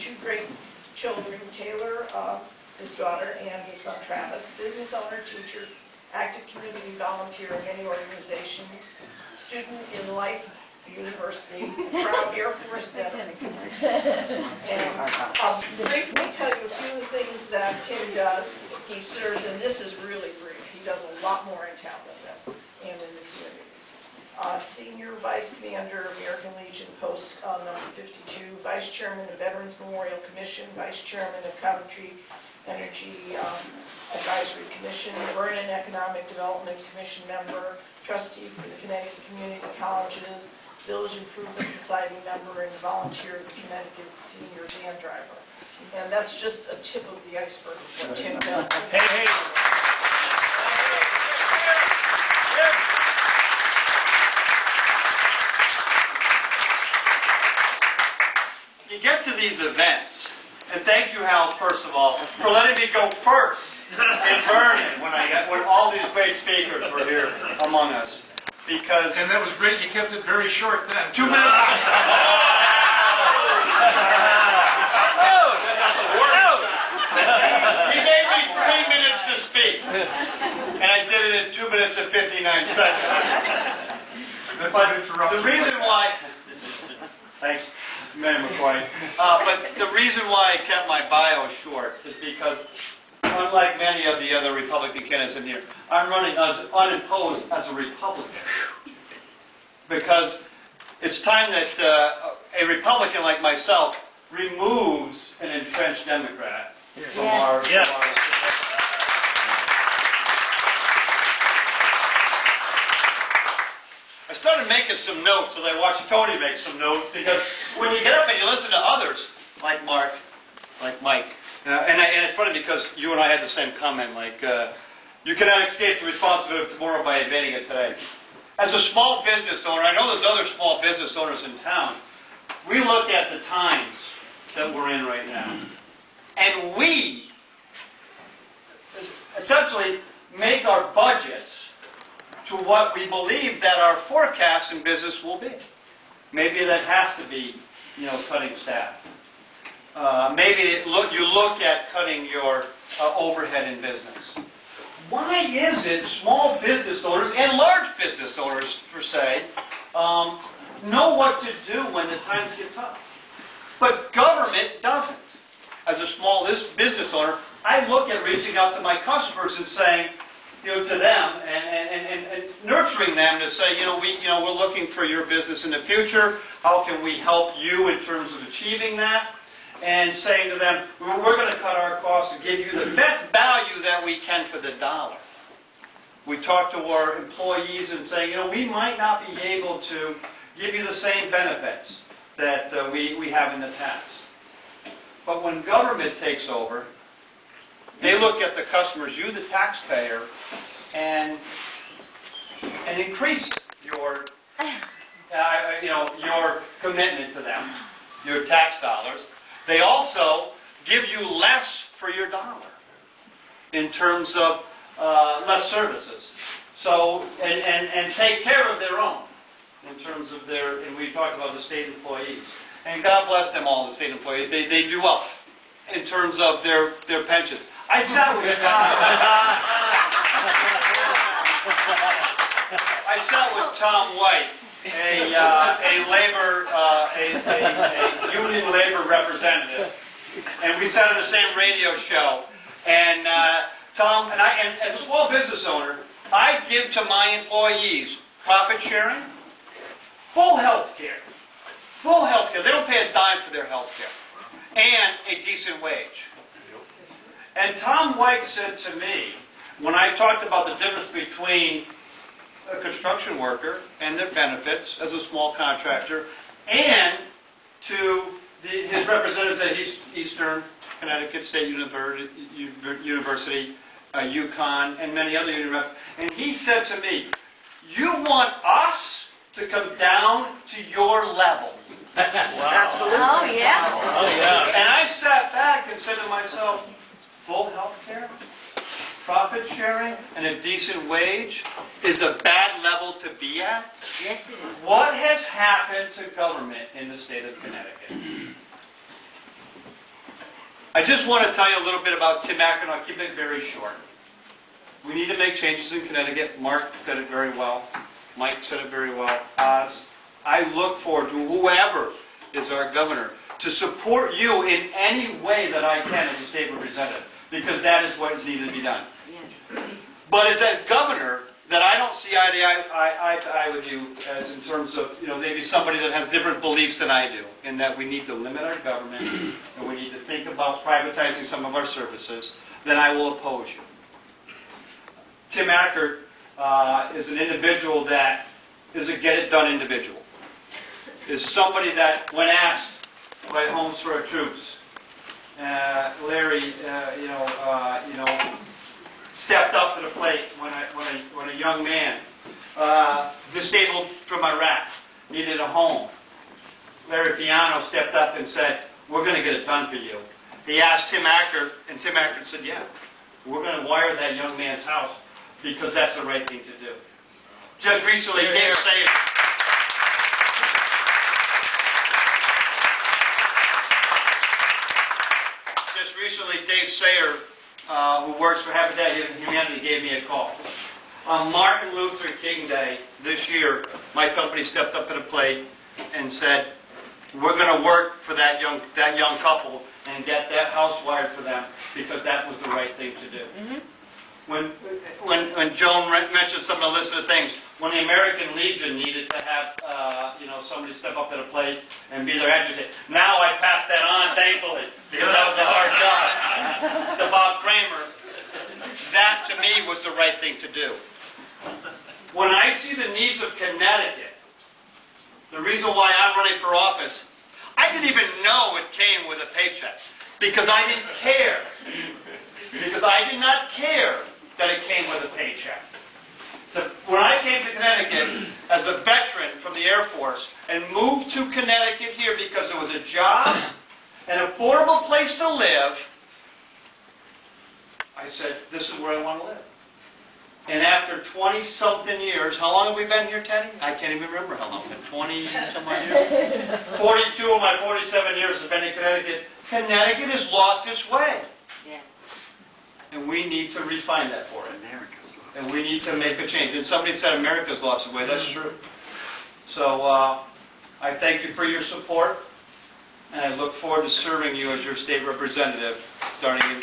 two great children, Taylor, his daughter, and his son Travis, business owner, teacher, active community volunteer in many organizations, student in Life University, proud Air Force veteran. And I'll briefly tell you a few of the things that Tim does. He serves, and this is really brief. He does a lot more in town than this and in the community. Senior Vice Commander, American Legion, post number 52, Vice Chairman of Veterans Memorial Commission, Vice Chairman of Coventry Energy Advisory Commission, Vernon Economic Development Commission member, trustee for the Connecticut Community Colleges, Village Improvement Society member, and volunteer of the Connecticut Senior Van Driver. And that's just a tip of the iceberg of what Tim does. Hey, hey. You get to these events, and thank you, Hal, first of all, for letting me go first in Vernon when all these great speakers were here among us. Because and that was great. You kept it very short then. 2 minutes. He gave me 3 minutes to speak, and I did it in 2 minutes and 59 seconds. But the reason why, thanks, Madam McCoy, but the reason why I kept my bio short is because, unlike many of the other Republican candidates in here, I'm running as unopposed as a Republican. Because it's time that a Republican like myself removes an entrenched Democrat from our... I started making some notes as I watched Tony make some notes, because when you get up and you listen to others, like Mark, like Mike, and it's funny because you and I had the same comment, like, you cannot escape the responsibility of tomorrow by evading it today. As a small business owner, I know there's other small business owners in town, we look at the times that we're in right now. And we essentially make our budgets to what we believe that our forecast in business will be. Maybe that has to be, cutting staff. Maybe you look at cutting your overhead in business. Why is it small business owners and large business owners, per se, know what to do when the times get tough? But government doesn't. As a small business owner, I look at reaching out to my customers and saying, to them and nurturing them to say, we're looking for your business in the future. How can we help you in terms of achieving that? And saying to them, we're going to cut our costs and give you the best value that we can for the dollar. We talk to our employees and say, we might not be able to give you the same benefits that we have in the past. But when government takes over, they look at the customers, you the taxpayer, and increase your commitment to them, your tax dollars. They also give you less for your dollar in terms of less services. So, and take care of their own in terms of and we talked about the state employees. And God bless them all, the state employees. They do well in terms of their pensions. I sat with Tom White, a union labor representative, and we sat on the same radio show. And Tom and I, and as a small business owner, I give to my employees profit sharing, full health care. Full health care. They don't pay a dime for their health care. And a decent wage. And Tom White said to me, when I talked about the difference between a construction worker and their benefits as a small contractor, and to his representatives at Eastern Connecticut State University, UConn, and many other universities, and he said to me, you want us to come down to your level. Wow. Absolutely. Oh, yeah. Oh, yeah. And I sat back and said to myself, full health care, profit sharing, and a decent wage is a bad level to be at? Yes, it is. What has happened to government in the state of Connecticut? I just want to tell you a little bit about Tim Ackert, and I'll keep it very short. We need to make changes in Connecticut. Mark said it very well. Mike said it very well. I look forward to whoever is our governor to support you in any way that I can as a state representative, because that is what is needed to be done. But as a governor, that I don't see eye to eye with you as in terms of, maybe somebody that has different beliefs than I do, in that we need to limit our government and we need to think about privatizing some of our services, then I will oppose you. Tim Ackert is an individual that is a get-it-done individual. Is somebody that, when asked by Homes for Our Troops, Larry, stepped up to the plate when a young man, disabled from Iraq, needed a home. Larry Piano stepped up and said, "We're going to get it done for you." He asked Tim Ackert, and Tim Ackert said, "Yeah, we're going to wire that young man's house because that's the right thing to do." Just recently, Dave Sayer. Dave Sayer, who works for Habitat for Humanity, gave me a call. On Martin Luther King Day this year, my company stepped up to the plate and said, "We're going to work for that young couple and get that house wired for them because that was the right thing to do." When Joan mentioned some of the list of things, when the American Legion needed to have somebody step up to the plate and be their advocate, now I pass that on, thankfully, because that was a hard job. To Bob Kramer, that to me was the right thing to do. When I see the needs of Connecticut, the reason why I'm running for office, I didn't even know it came with a paycheck because I didn't care. Because I did not care that it came with a paycheck. When I came to Connecticut as a veteran from the Air Force and moved to Connecticut here because it was a job, an affordable place to live, I said, this is where I want to live. And after 20-something years, how long have we been here, Teddy? I can't even remember how long. 20-some-odd years? 42 of my 47 years have been in Connecticut. Connecticut has lost its way. And we need to refine that for it. And we need to make a change. And somebody said America's lost its way. That's true. So I thank you for your support. And I look forward to serving you as your state representative starting in